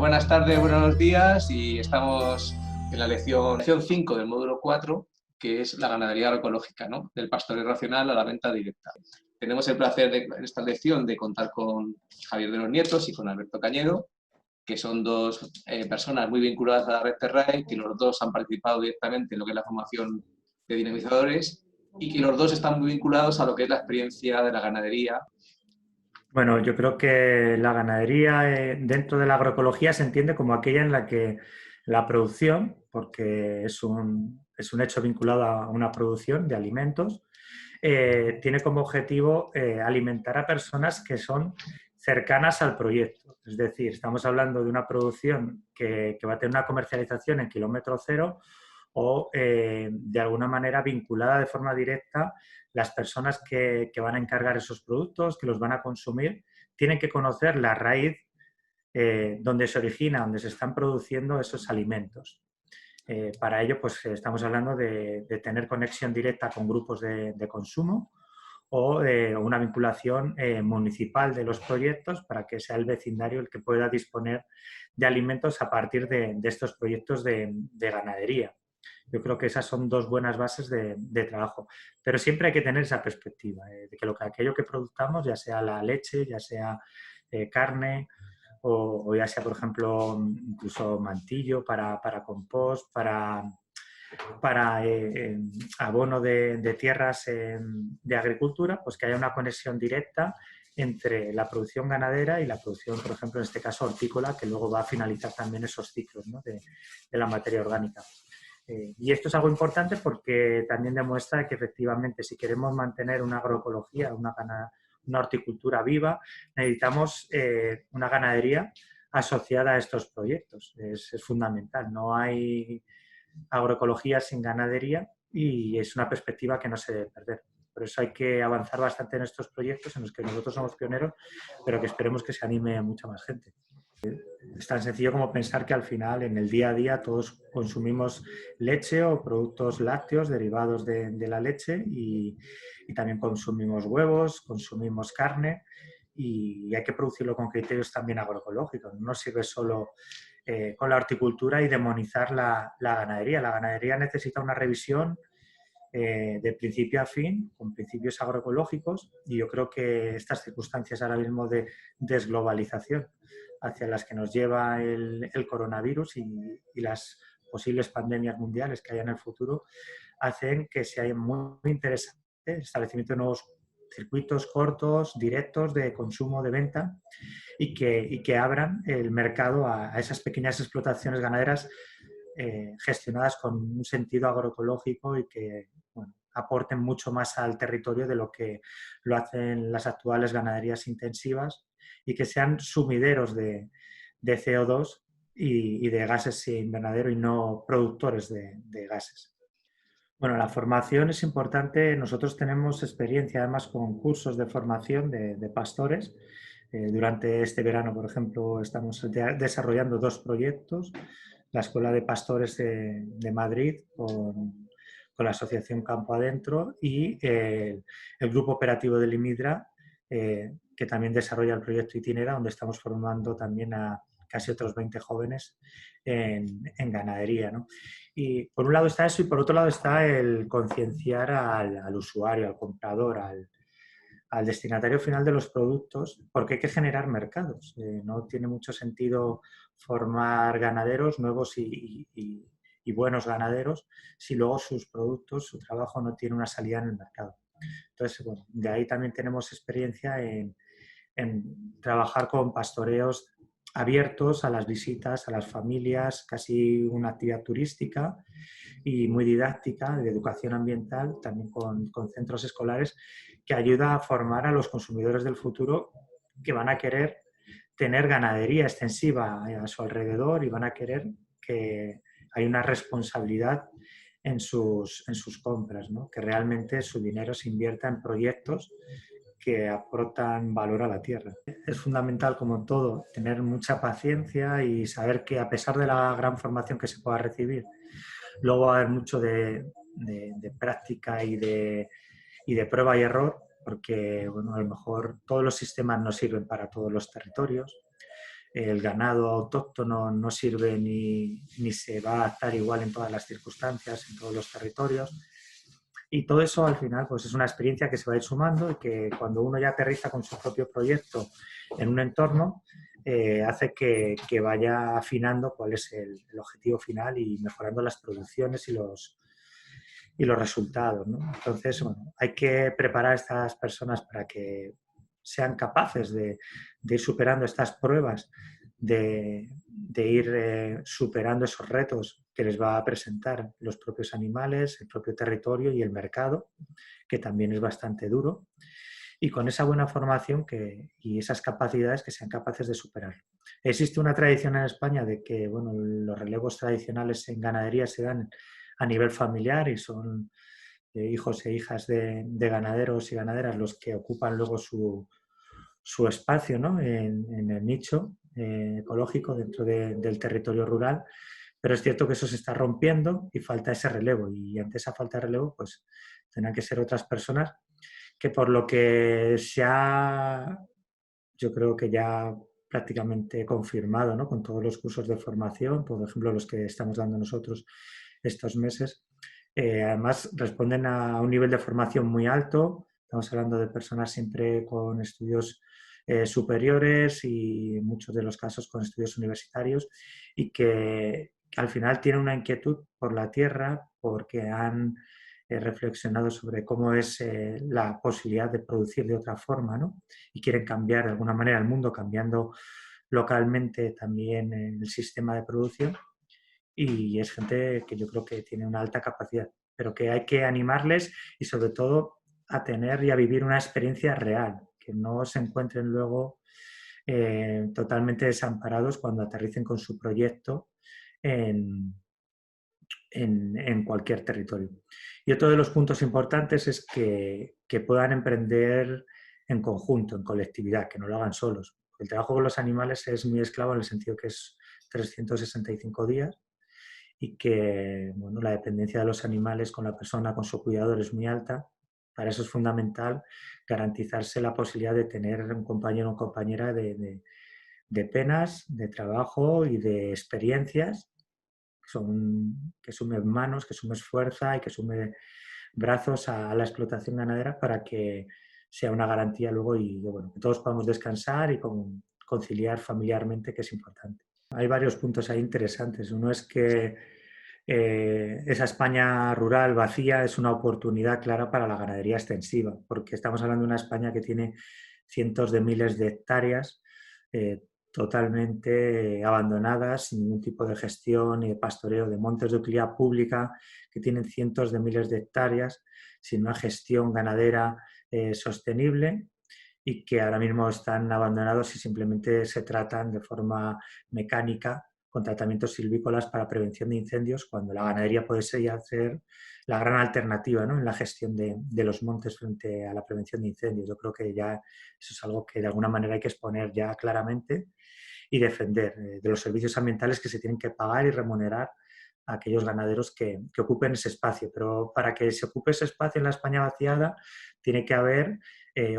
buenas tardes, buenos días y estamos en la lección 5 del módulo 4, que es la ganadería agroecológica, ¿no? Del pastoreo racional a la venta directa. Tenemos el placer en esta lección de contar con Javier de los Nietos y con Alberto Cañedo, que son dos personas muy vinculadas a la red Terrae, que los dos han participado directamente en lo que es la formación de dinamizadores y que los dos están muy vinculados a lo que es la experiencia de la ganadería. Bueno, yo creo que la ganadería dentro de la agroecología se entiende como aquella en la que la producción, porque es un hecho vinculado a una producción de alimentos, tiene como objetivo alimentar a personas que son cercanas al proyecto. Es decir, estamos hablando de una producción que va a tener una comercialización en kilómetro cero o de alguna manera vinculada de forma directa. Las personas que van a encargar esos productos, que los van a consumir, tienen que conocer la raíz donde se origina, donde se están produciendo esos alimentos. Para ello, pues estamos hablando de tener conexión directa con grupos de consumo o una vinculación municipal de los proyectos para que sea el vecindario el que pueda disponer de alimentos a partir de estos proyectos de ganadería. Yo creo que esas son dos buenas bases de trabajo, pero siempre hay que tener esa perspectiva de que aquello que produzcamos, ya sea la leche, ya sea carne o ya sea, por ejemplo, incluso mantillo para compost, para abono de tierras de agricultura, pues que haya una conexión directa entre la producción ganadera y la producción, por ejemplo, en este caso hortícola, que luego va a finalizar también esos ciclos, ¿no? de la materia orgánica. Y esto es algo importante porque también demuestra que efectivamente si queremos mantener una agroecología, una horticultura viva, necesitamos una ganadería asociada a estos proyectos. Es fundamental. No hay agroecología sin ganadería y es una perspectiva que no se debe perder. Por eso hay que avanzar bastante en estos proyectos en los que nosotros somos pioneros, pero que esperemos que se anime a mucha más gente. Es tan sencillo como pensar que al final, en el día a día, todos consumimos leche o productos lácteos derivados de la leche y también consumimos huevos, consumimos carne y hay que producirlo con criterios también agroecológicos. No sirve solo con la horticultura y demonizar la ganadería. La ganadería necesita una revisión de principio a fin, con principios agroecológicos, y yo creo que estas circunstancias ahora mismo de desglobalización hacia las que nos lleva el coronavirus y las posibles pandemias mundiales que haya en el futuro, hacen que sea muy interesante el establecimiento de nuevos circuitos cortos, directos de consumo, de venta, y que abran el mercado a esas pequeñas explotaciones ganaderas gestionadas con un sentido agroecológico y que aporten mucho más al territorio de lo que lo hacen las actuales ganaderías intensivas y que sean sumideros de CO2 y de gases invernadero y no productores de gases. Bueno, la formación es importante. Nosotros tenemos experiencia además con cursos de formación de pastores. Durante este verano, por ejemplo, estamos desarrollando 2 proyectos. La Escuela de Pastores de Madrid con la Asociación Campo Adentro y el Grupo Operativo del IMIDRA, que también desarrolla el proyecto Itinera, donde estamos formando también a casi otros 20 jóvenes en ganadería, ¿no? Y por un lado está eso y por otro lado está el concienciar al usuario, al comprador, al destinatario final de los productos, porque hay que generar mercados. No tiene mucho sentido formar ganaderos nuevos y buenos ganaderos si luego sus productos, su trabajo no tiene una salida en el mercado. Entonces, bueno, de ahí también tenemos experiencia en trabajar con pastoreos abiertos a las visitas, a las familias, casi una actividad turística y muy didáctica de educación ambiental, también con centros escolares, que ayuda a formar a los consumidores del futuro que van a querer tener ganadería extensiva a su alrededor y van a querer que hay una responsabilidad en sus compras, ¿no? Que realmente su dinero se invierta en proyectos que aportan valor a la tierra. Es fundamental, como todo, tener mucha paciencia y saber que a pesar de la gran formación que se pueda recibir, luego va a haber mucho de práctica y de prueba y error, porque bueno, a lo mejor todos los sistemas no sirven para todos los territorios. el ganado autóctono no sirve ni se va a adaptar igual en todas las circunstancias, en todos los territorios. Y todo eso al final pues es una experiencia que se va a ir sumando y que cuando uno ya aterriza con su propio proyecto en un entorno, hace que vaya afinando cuál es el objetivo final y mejorando las producciones y los resultados, ¿no? Entonces, bueno, hay que preparar a estas personas para que sean capaces de ir superando estas pruebas, de ir superando esos retos que les va a presentar los propios animales, el propio territorio y el mercado, que también es bastante duro, y con esa buena formación y esas capacidades que sean capaces de superarlo. Existe una tradición en España de que bueno, los relevos tradicionales en ganadería se dan a nivel familiar y son hijos e hijas de ganaderos y ganaderas los que ocupan luego su espacio, ¿no? en el nicho ecológico dentro del territorio rural, pero es cierto que eso se está rompiendo y falta ese relevo, y ante esa falta de relevo pues tendrán que ser otras personas que por lo que se ha, yo creo que ya prácticamente confirmado, ¿no? Con todos los cursos de formación, por ejemplo los que estamos dando nosotros estos meses, además responden a un nivel de formación muy alto. Estamos hablando de personas siempre con estudios superiores y en muchos de los casos con estudios universitarios, y que al final tienen una inquietud por la tierra porque han reflexionado sobre cómo es la posibilidad de producir de otra forma, ¿no? Y quieren cambiar de alguna manera el mundo, cambiando localmente también el sistema de producción. Y es gente que yo creo que tiene una alta capacidad, pero que hay que animarles y sobre todo a tener y a vivir una experiencia real, que no se encuentren luego totalmente desamparados cuando aterricen con su proyecto en, en cualquier territorio. Y otro de los puntos importantes es que puedan emprender en conjunto, en colectividad, que no lo hagan solos. El trabajo con los animales es muy esclavo en el sentido que es 365 días y que bueno, la dependencia de los animales con la persona, con su cuidador es muy alta. Para eso es fundamental garantizarse la posibilidad de tener un compañero o compañera de penas, de trabajo y de experiencias que sumen manos, que sumes fuerza y que sume brazos a la explotación ganadera para que sea una garantía luego y bueno, que todos podamos descansar y conciliar familiarmente, que es importante. Hay varios puntos ahí interesantes. Uno es que esa España rural vacía es una oportunidad clara para la ganadería extensiva, porque estamos hablando de una España que tiene cientos de miles de hectáreas totalmente abandonadas, sin ningún tipo de gestión y de pastoreo, de montes de utilidad pública que tienen cientos de miles de hectáreas, sin una gestión ganadera sostenible, y que ahora mismo están abandonados y simplemente se tratan de forma mecánica con tratamientos silvícolas para prevención de incendios, cuando la ganadería puede ser la gran alternativa, ¿no? En la gestión de los montes frente a la prevención de incendios. Yo creo que ya eso es algo que de alguna manera hay que exponer ya claramente y defender de los servicios ambientales que se tienen que pagar y remunerar a aquellos ganaderos que ocupen ese espacio. Pero para que se ocupe ese espacio en la España vaciada, tiene que haber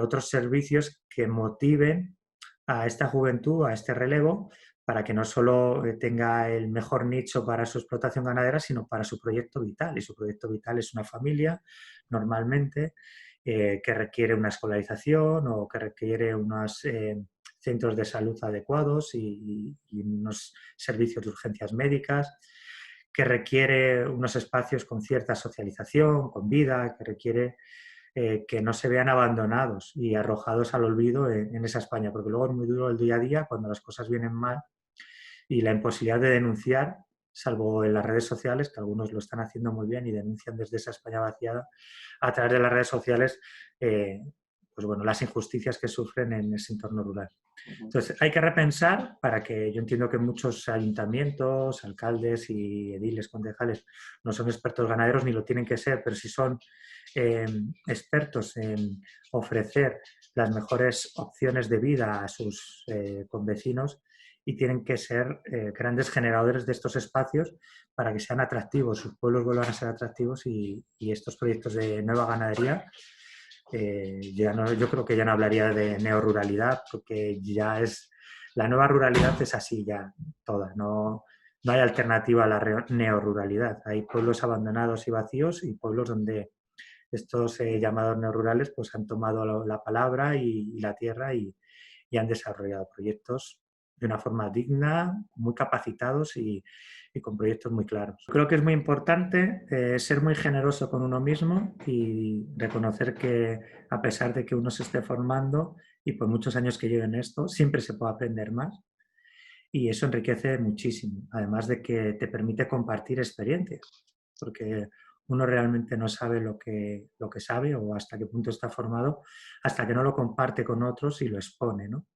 otros servicios que motiven a esta juventud, a este relevo, para que no solo tenga el mejor nicho para su explotación ganadera, sino para su proyecto vital. Y su proyecto vital es una familia, normalmente, que requiere una escolarización o que requiere unos centros de salud adecuados y unos servicios de urgencias médicas, que requiere unos espacios con cierta socialización, con vida, que requiere que no se vean abandonados y arrojados al olvido en esa España, porque luego es muy duro el día a día cuando las cosas vienen mal y la imposibilidad de denunciar, salvo en las redes sociales, que algunos lo están haciendo muy bien y denuncian desde esa España vaciada a través de las redes sociales, pues bueno, las injusticias que sufren en ese entorno rural. Entonces, hay que repensar para que yo entiendo que muchos ayuntamientos, alcaldes y ediles, concejales, no son expertos ganaderos ni lo tienen que ser, pero si son expertos en ofrecer las mejores opciones de vida a sus convecinos, y tienen que ser grandes generadores de estos espacios para que sean atractivos, sus pueblos vuelvan a ser atractivos y estos proyectos de nueva ganadería, ya no, yo creo que ya no hablaría de neoruralidad, porque ya es La nueva ruralidad es así ya, toda, no hay alternativa a la neoruralidad. Hay pueblos abandonados y vacíos y pueblos donde estos llamados neorurales pues han tomado la palabra y la tierra y han desarrollado proyectos de una forma digna, muy capacitados y con proyectos muy claros. Creo que es muy importante ser muy generoso con uno mismo y reconocer que a pesar de que uno se esté formando y por muchos años que lleve en esto, siempre se puede aprender más y eso enriquece muchísimo, además de que te permite compartir experiencias, porque uno realmente no sabe lo que sabe o hasta qué punto está formado, hasta que no lo comparte con otros y lo expone, ¿no?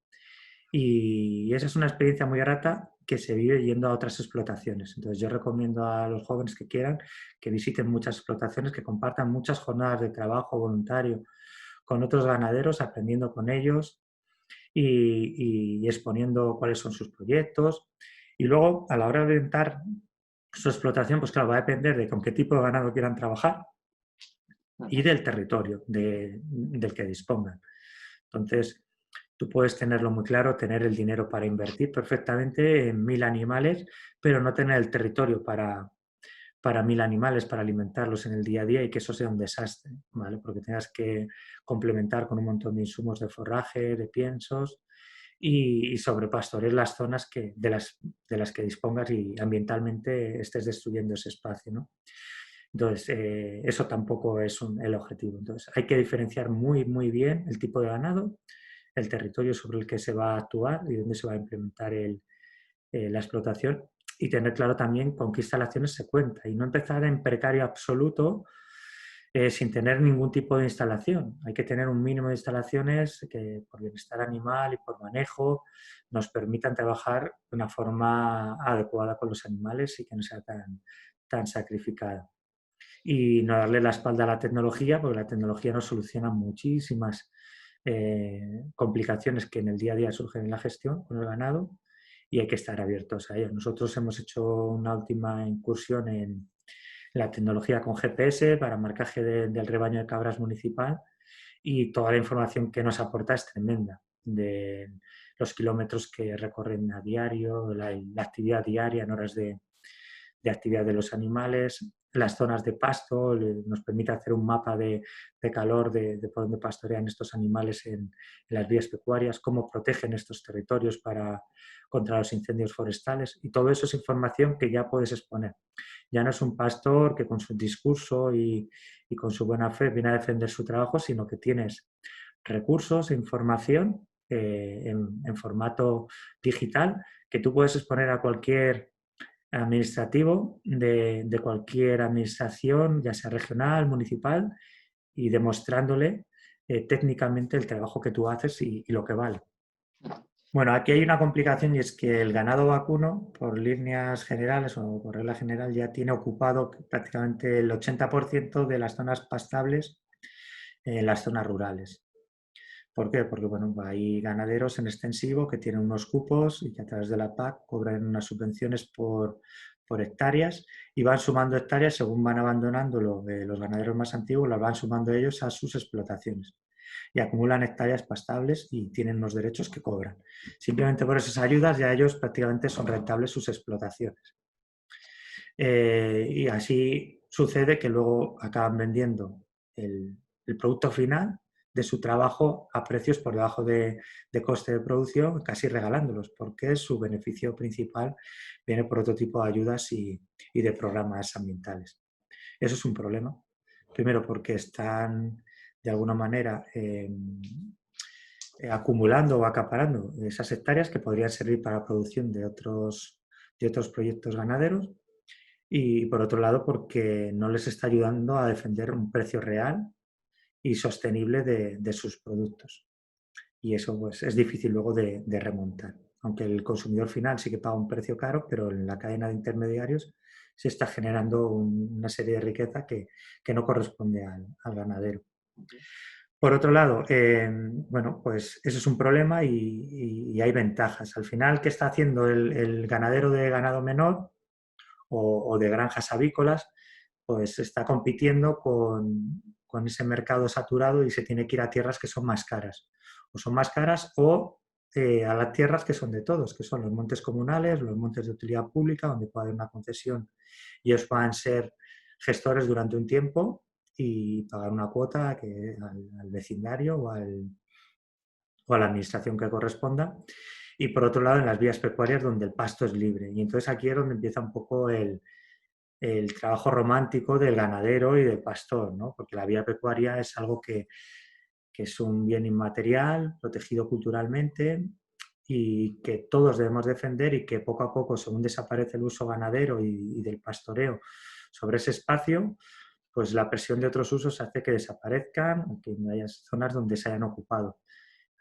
Y esa es una experiencia muy grata que se vive yendo a otras explotaciones. Entonces yo recomiendo a los jóvenes que quieran que visiten muchas explotaciones, que compartan muchas jornadas de trabajo voluntario con otros ganaderos, aprendiendo con ellos y exponiendo cuáles son sus proyectos. Y luego, a la hora de orientar su explotación, pues claro, va a depender de con qué tipo de ganado quieran trabajar y del territorio del que dispongan. Entonces, tú puedes tenerlo muy claro, tener el dinero para invertir perfectamente en 1000 animales, pero no tener el territorio para 1000 animales, para alimentarlos en el día a día y que eso sea un desastre, ¿vale? Porque tengas que complementar con un montón de insumos de forraje, de piensos y sobrepastorear las zonas de las que dispongas y ambientalmente estés destruyendo ese espacio, ¿no? Entonces, eso tampoco es el objetivo. Entonces, hay que diferenciar muy, muy bien el tipo de ganado, el territorio sobre el que se va a actuar y dónde se va a implementar la explotación y tener claro también con qué instalaciones se cuenta y no empezar en precario absoluto sin tener ningún tipo de instalación. Hay que tener un mínimo de instalaciones que por bienestar animal y por manejo nos permitan trabajar de una forma adecuada con los animales y que no sea tan sacrificada. Y no darle la espalda a la tecnología, porque la tecnología nos soluciona muchísimas complicaciones que en el día a día surgen en la gestión con el ganado y hay que estar abiertos a ello. Nosotros hemos hecho una última incursión en la tecnología con GPS para marcaje del rebaño de cabras municipal y toda la información que nos aporta es tremenda, de los kilómetros que recorren a diario, la actividad diaria en horas de actividad de los animales, las zonas de pasto, nos permite hacer un mapa de calor de por dónde pastorean estos animales en las vías pecuarias, cómo protegen estos territorios contra los incendios forestales y todo eso es información que ya puedes exponer. Ya no es un pastor que con su discurso y con su buena fe viene a defender su trabajo, sino que tienes recursos e información en formato digital que tú puedes exponer a cualquier administrativo de cualquier administración, ya sea regional, municipal, y demostrándole técnicamente el trabajo que tú haces y lo que vale. Bueno, aquí hay una complicación y es que el ganado vacuno, por líneas generales o por regla general, ya tiene ocupado prácticamente el 80% de las zonas pastables en las zonas rurales. ¿Por qué? Porque bueno, hay ganaderos en extensivo que tienen unos cupos y que a través de la PAC cobran unas subvenciones por hectáreas y van sumando hectáreas según van abandonando los ganaderos más antiguos, las van sumando ellos a sus explotaciones y acumulan hectáreas pastables y tienen unos derechos que cobran. Simplemente por esas ayudas ya ellos prácticamente son rentables sus explotaciones. Y así sucede que luego acaban vendiendo el producto final de su trabajo a precios por debajo de coste de producción, casi regalándolos, porque su beneficio principal viene por otro tipo de ayudas y de programas ambientales. Eso es un problema. Primero porque están, de alguna manera, acumulando o acaparando esas hectáreas que podrían servir para la producción de otros proyectos ganaderos y, por otro lado, porque no les está ayudando a defender un precio real y sostenible de sus productos. Y eso pues, es difícil luego de remontar. Aunque el consumidor final sí que paga un precio caro, pero en la cadena de intermediarios se está generando una serie de riqueza que no corresponde al ganadero. Por otro lado, bueno, pues eso es un problema y hay ventajas. Al final, ¿qué está haciendo el ganadero de ganado menor o de granjas avícolas? Pues está compitiendo con ese mercado saturado y se tiene que ir a tierras que son más caras. O son más caras o a las tierras que son de todos, que son los montes comunales, los montes de utilidad pública, donde puede haber una concesión y ellos puedan ser gestores durante un tiempo y pagar una cuota al vecindario o a la administración que corresponda. Y por otro lado, en las vías pecuarias donde el pasto es libre. Y entonces aquí es donde empieza un poco el trabajo romántico del ganadero y del pastor, ¿no? Porque la vía pecuaria es algo que es un bien inmaterial, protegido culturalmente y que todos debemos defender y que poco a poco, según desaparece el uso ganadero y del pastoreo sobre ese espacio, pues la presión de otros usos hace que desaparezcan o que haya zonas donde se hayan ocupado.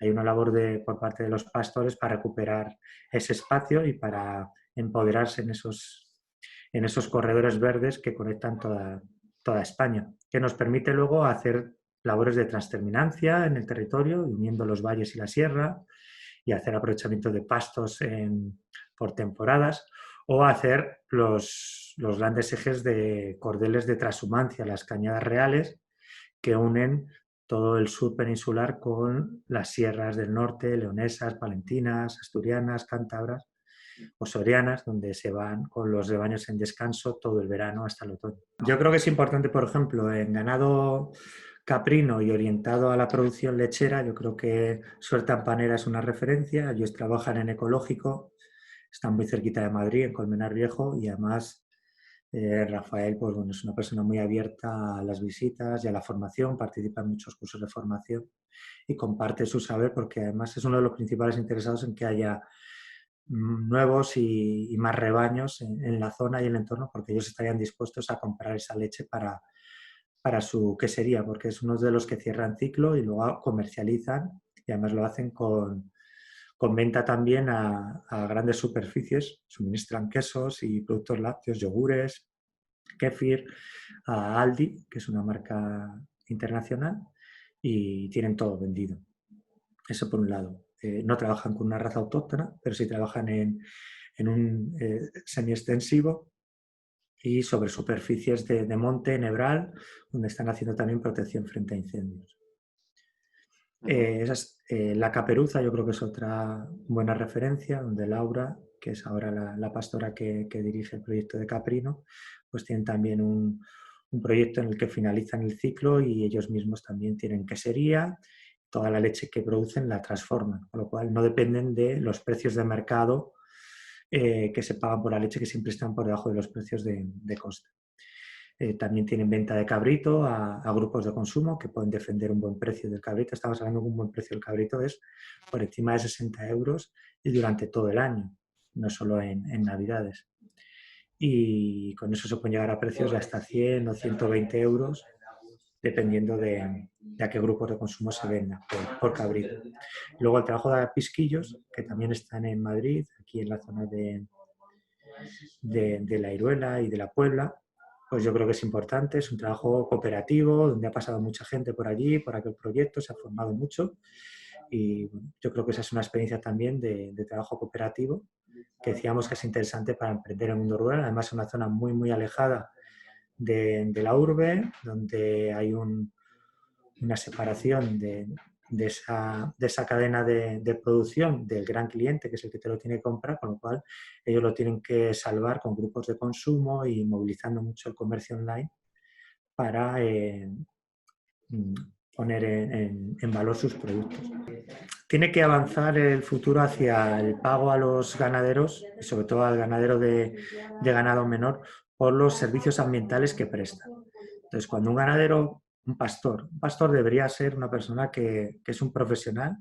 Hay una labor por parte de los pastores para recuperar ese espacio y para empoderarse en esos corredores verdes que conectan toda España, que nos permite luego hacer labores de transterminancia en el territorio, uniendo los valles y la sierra, y hacer aprovechamiento de pastos por temporadas, o hacer los grandes ejes de cordeles de transhumancia, las cañadas reales, que unen todo el sur peninsular con las sierras del norte, leonesas, palentinas, asturianas, cántabras o sorianas, donde se van con los rebaños en descanso todo el verano hasta el otoño. Yo creo que es importante, por ejemplo, en ganado caprino y orientado a la producción lechera, yo creo que Suelta Panera es una referencia. Ellos trabajan en ecológico, están muy cerquita de Madrid, en Colmenar Viejo, y además Rafael, pues, bueno, es una persona muy abierta a las visitas y a la formación, participa en muchos cursos de formación y comparte su saber, porque además es uno de los principales interesados en que haya nuevos y más rebaños en la zona y el entorno, porque ellos estarían dispuestos a comprar esa leche para su quesería, porque es uno de los que cierran ciclo y luego comercializan, y además lo hacen con venta también a grandes superficies, suministran quesos y productos lácteos, yogures, kéfir, a Aldi, que es una marca internacional, y tienen todo vendido. Eso por un lado. No trabajan con una raza autóctona, pero sí trabajan en un semi-extensivo y sobre superficies de monte, nebral, donde están haciendo también protección frente a incendios. La Caperuza yo creo que es otra buena referencia, donde Laura, que es ahora la pastora que dirige el proyecto de Caprino, pues tienen también un proyecto en el que finalizan el ciclo y ellos mismos también tienen quesería, toda la leche que producen la transforman, con lo cual no dependen de los precios de mercado que se pagan por la leche, que siempre están por debajo de los precios de coste. También tienen venta de cabrito a grupos de consumo que pueden defender un buen precio del cabrito. Estamos hablando de un buen precio del cabrito es por encima de 60 euros y durante todo el año, no solo en Navidades. Y con eso se pueden llegar a precios de hasta 100 o 120 euros, dependiendo de a qué grupos de consumo se venda por cabrito. Luego el trabajo de pisquillos, que también están en Madrid, aquí en la zona de la Iruela y de la Puebla, pues yo creo que es importante, es un trabajo cooperativo, donde ha pasado mucha gente por allí, por aquel proyecto, se ha formado mucho y bueno, yo creo que esa es una experiencia también de trabajo cooperativo que decíamos que es interesante para emprender en el mundo rural. Además es una zona muy, muy alejada de la urbe, donde hay una separación de esa cadena de producción del gran cliente, que es el que te lo tiene que comprar, con lo cual ellos lo tienen que salvar con grupos de consumo y movilizando mucho el comercio online para poner en valor sus productos. Tiene que avanzar el futuro hacia el pago a los ganaderos, y sobre todo al ganadero de ganado menor, por los servicios ambientales que presta. Entonces, cuando un ganadero, un pastor debería ser una persona que es un profesional,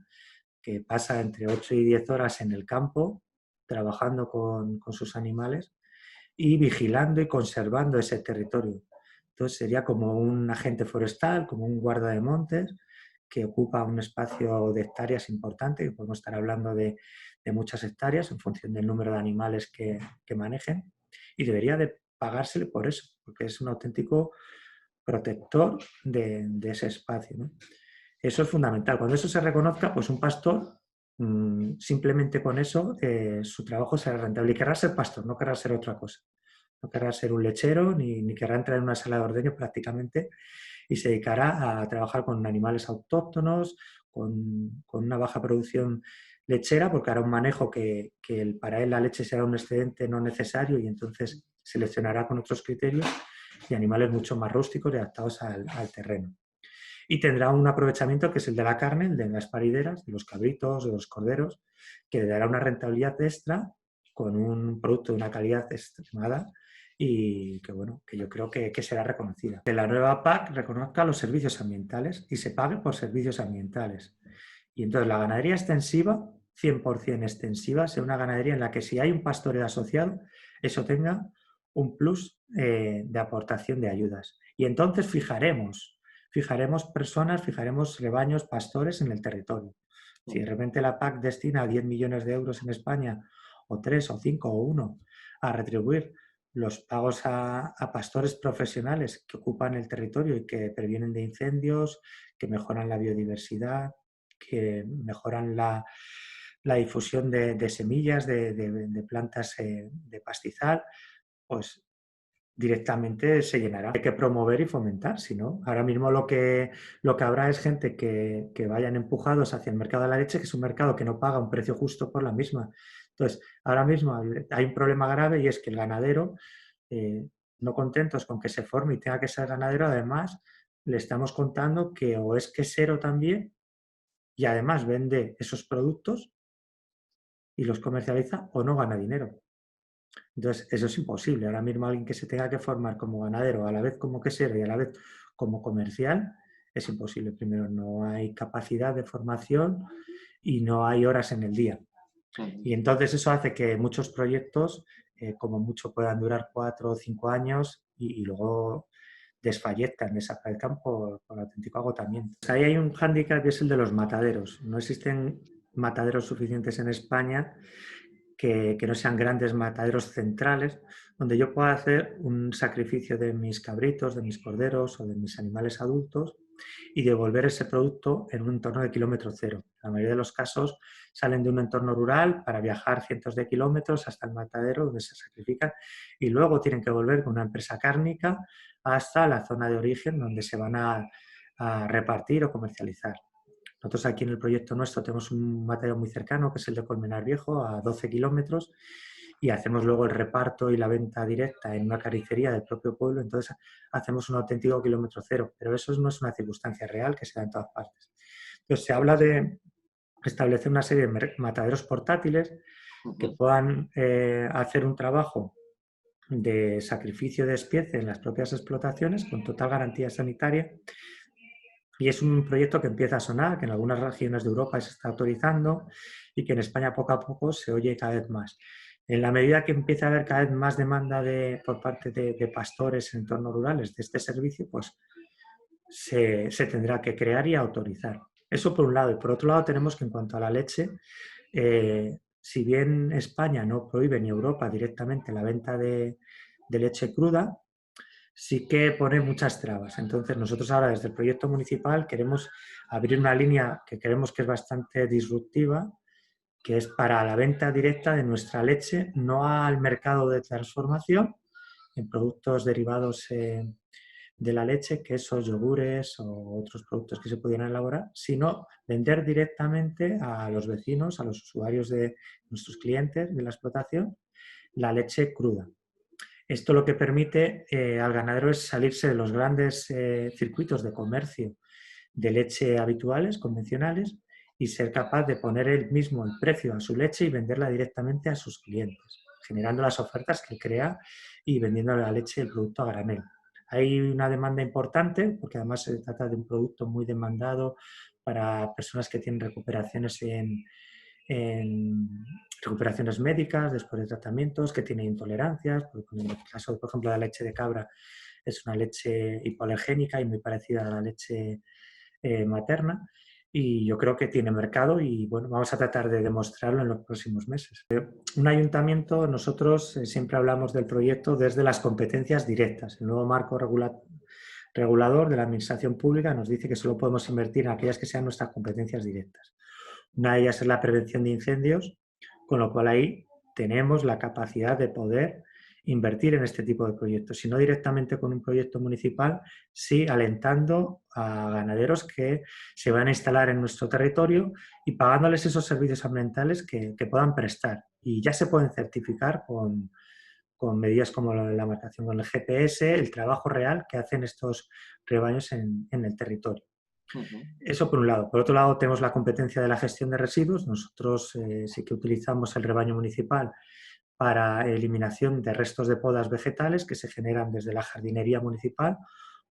que pasa entre 8 y 10 horas en el campo trabajando con sus animales y vigilando y conservando ese territorio. Entonces sería como un agente forestal, como un guarda de montes, que ocupa un espacio de hectáreas importante, que podemos estar hablando de muchas hectáreas en función del número de animales que manejen, y debería de pagársele por eso, porque es un auténtico protector de ese espacio, ¿no? Eso es fundamental. Cuando eso se reconozca, pues un pastor, simplemente con eso, su trabajo será rentable. Y querrá ser pastor, no querrá ser otra cosa. No querrá ser un lechero, ni querrá entrar en una sala de ordeño prácticamente, y se dedicará a trabajar con animales autóctonos, con una baja producción lechera, porque hará un manejo para él la leche será un excedente no necesario y entonces seleccionará con otros criterios y animales mucho más rústicos y adaptados al terreno. Y tendrá un aprovechamiento que es el de la carne, el de las parideras, de los cabritos, de los corderos, que le dará una rentabilidad extra con un producto de una calidad extremada y que, bueno, que yo creo que será reconocida. Que la nueva PAC reconozca los servicios ambientales y se pague por servicios ambientales. Y entonces la ganadería extensiva, 100% extensiva, sea una ganadería en la que si hay un pastoreo asociado, eso tenga un plus de aportación de ayudas. Y entonces fijaremos personas, fijaremos rebaños, pastores en el territorio. Si de repente la PAC destina 10 millones de euros en España, o 3, o 5, o 1, a retribuir los pagos a pastores profesionales que ocupan el territorio y que previenen de incendios, que mejoran la biodiversidad, que mejoran la difusión de semillas, de plantas de pastizal, pues directamente se llenará. Hay que promover y fomentar, si no, ahora mismo lo que habrá es gente que vayan empujados hacia el mercado de la leche, que es un mercado que no paga un precio justo por la misma. Entonces, ahora mismo hay un problema grave y es que el ganadero, no contentos con que se forme y tenga que ser ganadero, además le estamos contando que o es quesero también y además vende esos productos y los comercializa o no gana dinero. Entonces, eso es imposible. Ahora mismo alguien que se tenga que formar como ganadero, a la vez como quesero y a la vez como comercial, es imposible. Primero, no hay capacidad de formación y no hay horas en el día. Y entonces eso hace que muchos proyectos, como mucho, puedan durar 4 o 5 años y luego desfallezcan, desaparezcan por auténtico agotamiento. Ahí hay un hándicap y es el de los mataderos. No existen mataderos suficientes en España que no sean grandes mataderos centrales, donde yo pueda hacer un sacrificio de mis cabritos, de mis corderos o de mis animales adultos y devolver ese producto en un entorno de kilómetro cero. La mayoría de los casos salen de un entorno rural para viajar cientos de kilómetros hasta el matadero donde se sacrifican y luego tienen que volver con una empresa cárnica hasta la zona de origen donde se van a repartir o comercializar. Nosotros aquí en el proyecto nuestro tenemos un matadero muy cercano, que es el de Colmenar Viejo, a 12 kilómetros, y hacemos luego el reparto y la venta directa en una carnicería del propio pueblo, entonces hacemos un auténtico kilómetro cero, pero eso no es una circunstancia real que se da en todas partes. Entonces se habla de establecer una serie de mataderos portátiles que puedan hacer un trabajo de sacrificio de especie en las propias explotaciones con total garantía sanitaria. Y es un proyecto que empieza a sonar, que en algunas regiones de Europa se está autorizando y que en España poco a poco se oye cada vez más. En la medida que empieza a haber cada vez más demanda por parte de pastores en entornos rurales de este servicio, pues se tendrá que crear y autorizar. Eso por un lado. Y por otro lado tenemos que en cuanto a la leche, si bien España no prohíbe ni Europa directamente la venta de leche cruda, sí que pone muchas trabas. Entonces, nosotros ahora desde el proyecto municipal queremos abrir una línea que creemos que es bastante disruptiva, que es para la venta directa de nuestra leche, no al mercado de transformación en productos derivados de la leche, quesos, yogures o otros productos que se pudieran elaborar, sino vender directamente a los vecinos, a los usuarios de nuestros clientes de la explotación, la leche cruda. Esto lo que permite al ganadero es salirse de los grandes circuitos de comercio de leche habituales, convencionales, y ser capaz de poner él mismo el precio a su leche y venderla directamente a sus clientes, generando las ofertas que crea y vendiendo la leche y el producto a granel. Hay una demanda importante, porque además se trata de un producto muy demandado para personas que tienen recuperaciones en recuperaciones médicas, después de tratamientos, que tienen intolerancias, porque en el caso, por ejemplo, de la leche de cabra es una leche hipoalergénica y muy parecida a la leche materna, y yo creo que tiene mercado y bueno, vamos a tratar de demostrarlo en los próximos meses. Un ayuntamiento, nosotros siempre hablamos del proyecto desde las competencias directas. El nuevo marco regulador de la administración pública nos dice que solo podemos invertir en aquellas que sean nuestras competencias directas. Una de ellas es la prevención de incendios, con lo cual ahí tenemos la capacidad de poder invertir en este tipo de proyectos, si no directamente con un proyecto municipal, sí alentando a ganaderos que se van a instalar en nuestro territorio y pagándoles esos servicios ambientales que puedan prestar. Y ya se pueden certificar con medidas como la marcación con el GPS, el trabajo real que hacen estos rebaños en el territorio. Eso por un lado. Por otro lado, tenemos la competencia de la gestión de residuos. Nosotros sí que utilizamos el rebaño municipal para eliminación de restos de podas vegetales que se generan desde la jardinería municipal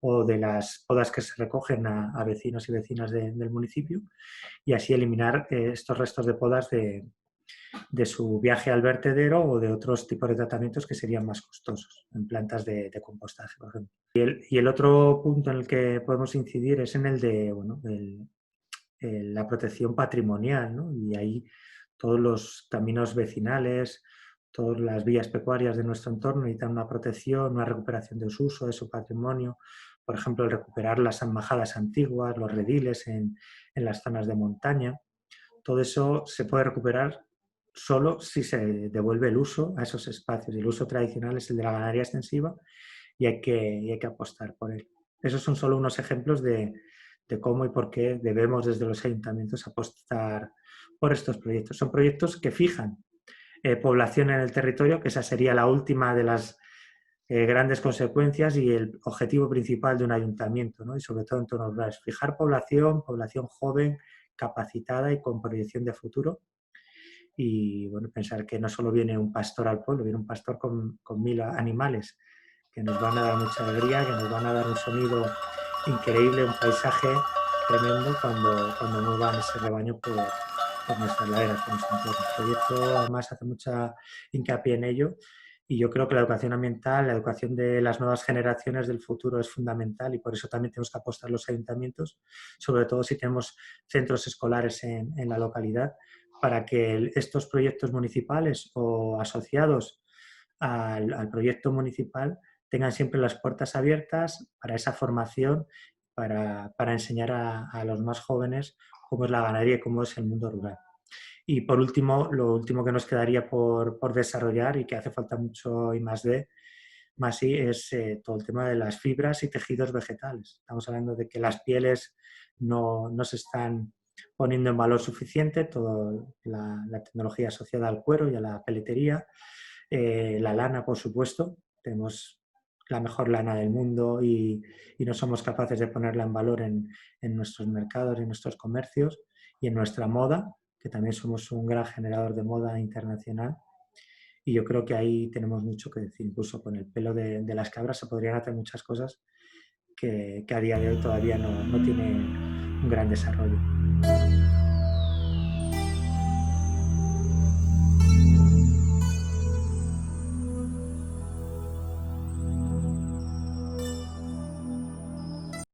o de las podas que se recogen a vecinos y vecinas del municipio, y así eliminar estos restos de podas de su viaje al vertedero o de otros tipos de tratamientos que serían más costosos en plantas de compostaje, por ejemplo. Y el otro punto en el que podemos incidir es en el de la protección patrimonial, ¿no? Y ahí todos los caminos vecinales, todas las vías pecuarias de nuestro entorno necesitan una protección, una recuperación de su uso, de su patrimonio. Por ejemplo, el recuperar las majadas antiguas, los rediles en las zonas de montaña. Todo eso se puede recuperar solo si se devuelve el uso a esos espacios. Y el uso tradicional es el de la ganadería extensiva y hay que apostar por él. Esos son solo unos ejemplos de cómo y por qué debemos desde los ayuntamientos apostar por estos proyectos. Son proyectos que fijan población en el territorio, que esa sería la última de las grandes consecuencias y el objetivo principal de un ayuntamiento, ¿no? Y sobre todo en entornos rurales. Fijar población joven, capacitada y con proyección de futuro. Y bueno, pensar que no solo viene un pastor al pueblo, viene un pastor con 1000 animales que nos van a dar mucha alegría, que nos van a dar un sonido increíble, un paisaje tremendo cuando muevan ese rebaño por nuestras laderas, por nuestro entorno. El proyecto además hace mucha hincapié en ello y yo creo que la educación ambiental, la educación de las nuevas generaciones del futuro es fundamental y por eso también tenemos que apostar los ayuntamientos, sobre todo si tenemos centros escolares en la localidad, para que estos proyectos municipales o asociados al proyecto municipal tengan siempre las puertas abiertas para esa formación, para enseñar a los más jóvenes cómo es la ganadería y cómo es el mundo rural. Y por último, lo último que nos quedaría por desarrollar y que hace falta mucho I más D, más I, es todo el tema de las fibras y tejidos vegetales. Estamos hablando de que las pieles no se están poniendo en valor suficiente, toda la tecnología asociada al cuero y a la peletería, la lana, por supuesto. Tenemos la mejor lana del mundo y no somos capaces de ponerla en valor en nuestros mercados, en nuestros comercios y en nuestra moda, que también somos un gran generador de moda internacional. Y yo creo que ahí tenemos mucho que decir. Incluso con el pelo de las cabras se podrían hacer muchas cosas que a día de hoy todavía no tienen un gran desarrollo.